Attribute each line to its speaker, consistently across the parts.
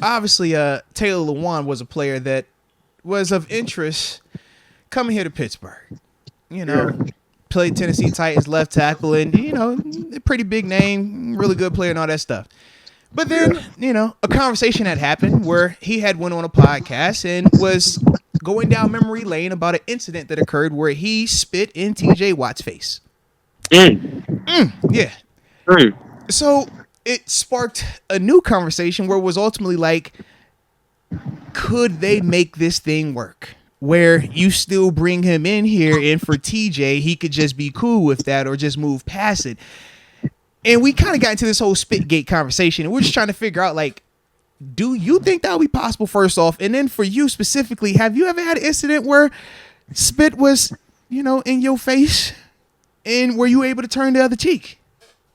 Speaker 1: obviously, Taylor Lewan was a player that was of interest coming here to Pittsburgh. You know, played Tennessee Titans left tackle, and a pretty big name, really good player, and all that stuff. But then, a conversation had happened where he had went on a podcast and was going down memory lane about an incident that occurred where he spit in T.J. Watt's face. Yeah. So it sparked a new conversation where it was ultimately like, could they make this thing work? Where you still bring him in here, and for TJ, he could just be cool with that or just move past it. And we kind of got into this whole Spitgate conversation, and we're just trying to figure out, like, do you think that would be possible, first off? And then for you specifically, have you ever had an incident where spit was, in your face, and were you able to turn the other cheek?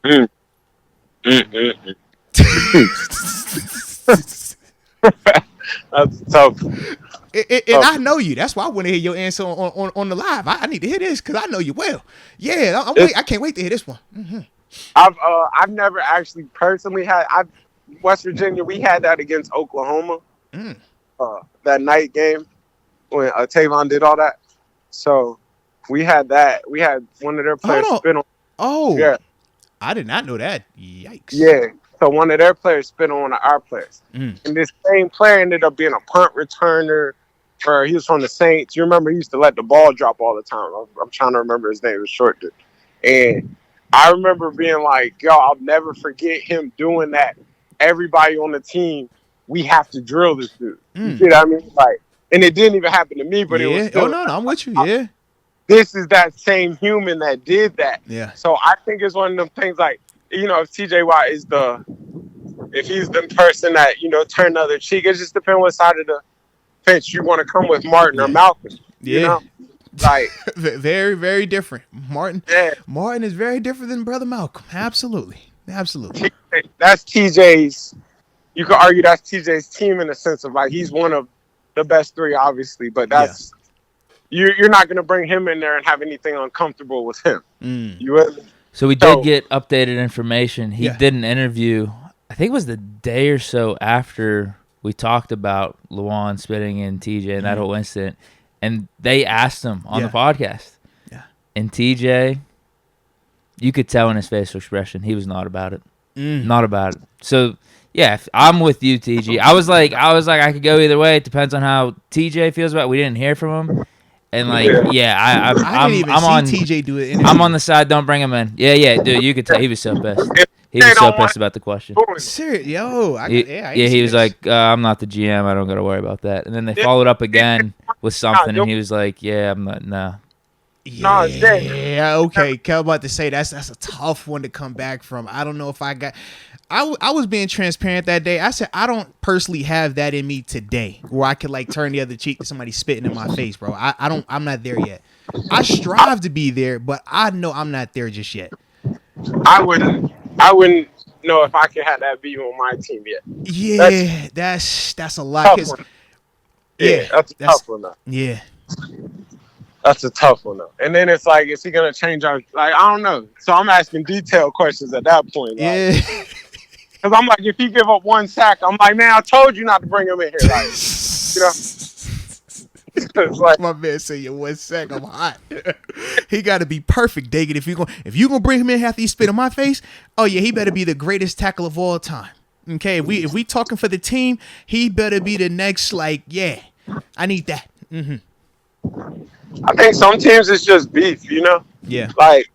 Speaker 2: That's tough.
Speaker 1: And I know you. That's why I want to hear your answer on the live. I need to hear this because I know you well. Yeah, I can't wait to hear this one. Mm-hmm.
Speaker 2: I've never actually personally had. West Virginia, we had that against Oklahoma. That night game when Tavon did all that. So we had that. We had one of their players spit on.
Speaker 1: Oh, yeah. I did not know that. Yikes.
Speaker 2: Yeah. So one of their players spit on one of our players. And this same player ended up being a punt returner. Or he was from the Saints. You remember he used to let the ball drop all the time. I'm trying to remember his name. It was short dude. And I remember being like, yo, I'll never forget him doing that. Everybody on the team, we have to drill this dude. You see what I mean? Like, and it didn't even happen to me, but it was still,
Speaker 1: no, I'm with you. Yeah.
Speaker 2: This is that same human that did that.
Speaker 1: Yeah.
Speaker 2: So I think it's one of them things like, if TJ Watt is if he's the person that, turn the other cheek, it just depends what side of the fence you want to come with, Martin or Malcolm.
Speaker 1: Yeah.
Speaker 2: Like
Speaker 1: very, very different. Martin is very different than Brother Malcolm. Absolutely.
Speaker 2: That's TJ's. You could argue that's TJ's team in the sense of like he's one of the best three, obviously, but that's you're not going to bring him in there and have anything uncomfortable with him.
Speaker 3: So we did get updated information. He did an interview. I think it was the day or so after we talked about Lewan spitting in TJ and that whole incident, and they asked him on the podcast. Yeah. And TJ, you could tell in his facial expression, he was not about it. Not about it. So, yeah, I'm with you, TG. I was like, I could go either way. It depends on how TJ feels about it. We didn't hear from him. And I didn't even
Speaker 1: see TJ do it.
Speaker 3: I'm on the side. Don't bring him in. Yeah, dude. You could tell he was so pissed. He was so pissed about the question.
Speaker 1: Serious, yo.
Speaker 3: He was like, I'm not the GM. I don't got to worry about that. And then they followed up again with something, and he was like, yeah, I'm not. No.
Speaker 1: Yeah, okay. Kel about to say that's a tough one to come back from. I don't know if I got. I was being transparent that day. I said I don't personally have that in me today, where I could like turn the other cheek to somebody spitting in my face, bro. I don't. I'm not there yet. I strive to be there, but I know I'm not there just yet.
Speaker 2: I wouldn't know if I could have that be on my team yet.
Speaker 1: Yeah, that's a lot.
Speaker 2: That's a tough one though.
Speaker 1: Yeah.
Speaker 2: That's a tough one, though. And then it's like, is he going to change our... Like, I don't know. So I'm asking detailed questions at that point.
Speaker 1: Yeah.
Speaker 2: Because I'm like, if he give up one sack, I'm like, man, I told you not to bring him in here. Like, It's like,
Speaker 1: my man say, yo, 1 sec, I'm hot. He got to be perfect, Deke. If you gonna bring him in after he spit on my face, oh, yeah, he better be the greatest tackle of all time. Okay, if we talking for the team, he better be the next, like, yeah, I need that. Mm-hmm.
Speaker 2: I think some teams it's just beef,
Speaker 1: Yeah.
Speaker 2: Like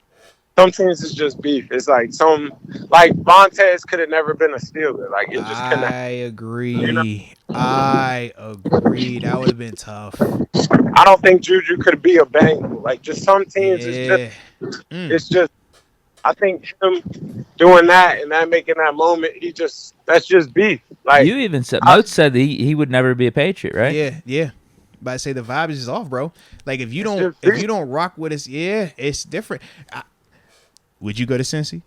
Speaker 2: some teams it's just beef. It's like Vontaze could have never been a Steeler. Like it just couldn't.
Speaker 1: I agree. I agree. That would have been tough.
Speaker 2: I don't think Juju could be a Bengal. Like just some teams, it's just. I think him doing that and that making that moment, that's just beef. Like
Speaker 3: you even said, Moat said that he would never be a Patriot, right?
Speaker 1: Yeah. But I say the vibe is just off, bro. Like if you don't rock with us, it's different. Would you go to Cincy?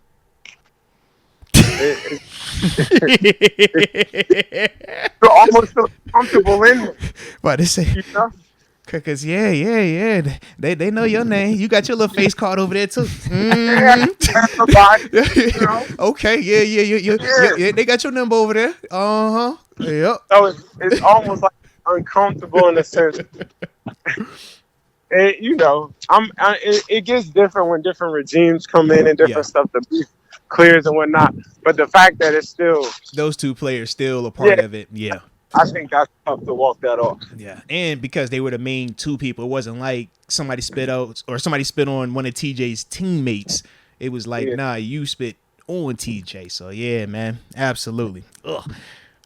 Speaker 2: You're almost feel comfortable in it.
Speaker 1: But they say, Cause yeah. They know your name. You got your little face card over there too. Mm-hmm. Okay, yeah. They got your number over there. Yep.
Speaker 2: So it's almost like uncomfortable in a sense. And it gets different when different regimes come in and different stuff. The beef clears and whatnot. But the fact that it's still
Speaker 1: those two players still a part of it. Yeah.
Speaker 2: I think that's tough to walk that off.
Speaker 1: Yeah, and because they were the main two people, it wasn't like somebody spit out or somebody spit on one of TJ's teammates. It was like, nah, you spit on TJ. So yeah, man, absolutely. Ugh.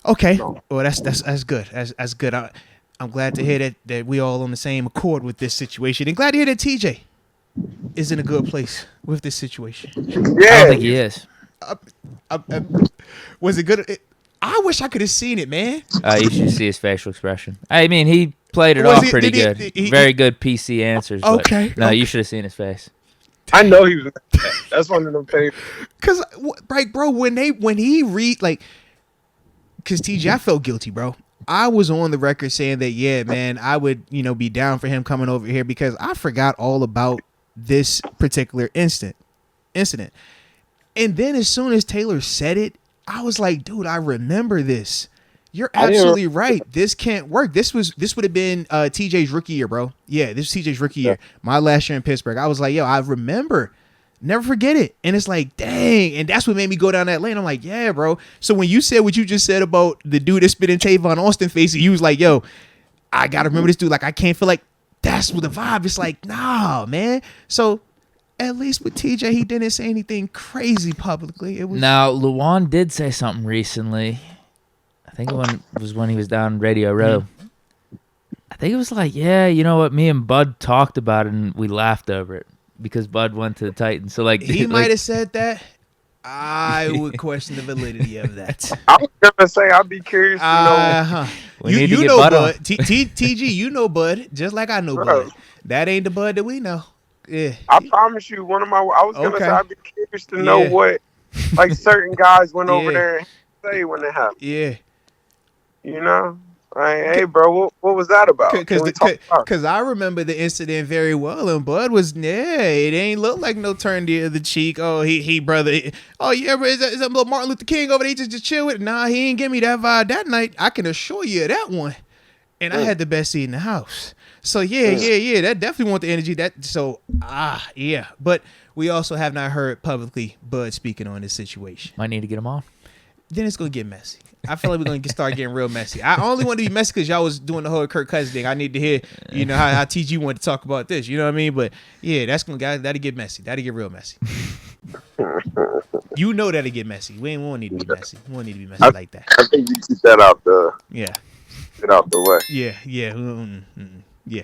Speaker 1: Okay, well that's good. That's good. I'm glad to hear that we all on the same accord with this situation, and glad to hear that TJ is in a good place with this situation.
Speaker 2: Yeah,
Speaker 3: I don't think he is.
Speaker 1: Was it good? I wish I could have seen it, man.
Speaker 3: You should see his facial expression. I mean, he played it off pretty good. Very good PC answers.
Speaker 1: Okay.
Speaker 3: No, you should have seen his face.
Speaker 2: I know he was. That's one of them things.
Speaker 1: Cause, right, bro, when he read like, cause TJ, I felt guilty, bro. I was on the record saying that, yeah, man, I would, be down for him coming over here because I forgot all about this particular incident. And then as soon as Taylor said it, I was like, dude, I remember this. You're absolutely right. This can't work. This would have been TJ's rookie year, bro. Yeah, this is TJ's rookie year. My last year in Pittsburgh. I was like, yo, I remember. Never forget it. And it's like, dang. And that's what made me go down that lane. I'm like, yeah, bro. So when you said what you just said about the dude that spit in Tavon Austin face, you was like, yo, I got to remember this dude. Like, I can't feel like that's what the vibe. It's like, nah, man. So at least with TJ, he didn't say anything crazy publicly. It was
Speaker 3: now, Lewan did say something recently. I think it was when he was down Radio Row. I think it was like, yeah, you know what? Me and Bud talked about it, and we laughed over it because Bud went to the Titans. So, like,
Speaker 1: he might have said that. I would question the validity of that.
Speaker 2: I was gonna say I'd be curious to know.
Speaker 1: You know Bud. TG, you know Bud, just like I know Bud. That ain't the Bud that we know. Yeah.
Speaker 2: I promise you, I was gonna say I'd be curious to know what, like, certain guys went over there and say when it happened.
Speaker 1: Yeah.
Speaker 2: Like, hey, bro, what was that about?
Speaker 1: Because I remember the incident very well, and Bud was, it ain't look like no turn the other cheek. Oh, he brother. Oh, yeah, bro, is that little Martin Luther King over there? He just chill with it. Nah, he ain't give me that vibe that night. I can assure you of that one. And I had the best seat in the house. So, yeah, that definitely want the energy. But we also have not heard publicly Bud speaking on this situation.
Speaker 3: Might need to get him on.
Speaker 1: Then it's going to get messy. I feel like we're going to start getting real messy. I only want to be messy because y'all was doing the whole Kirk Cousins thing. I need to hear, how TG wanted to talk about this. You know what I mean? But, yeah, that'll get messy. That'll get real messy. That'll get messy. We won't need to be messy. We won't need to be messy like that.
Speaker 2: I think you keep that out the
Speaker 1: Get
Speaker 2: out the way.
Speaker 1: Yeah. Yeah.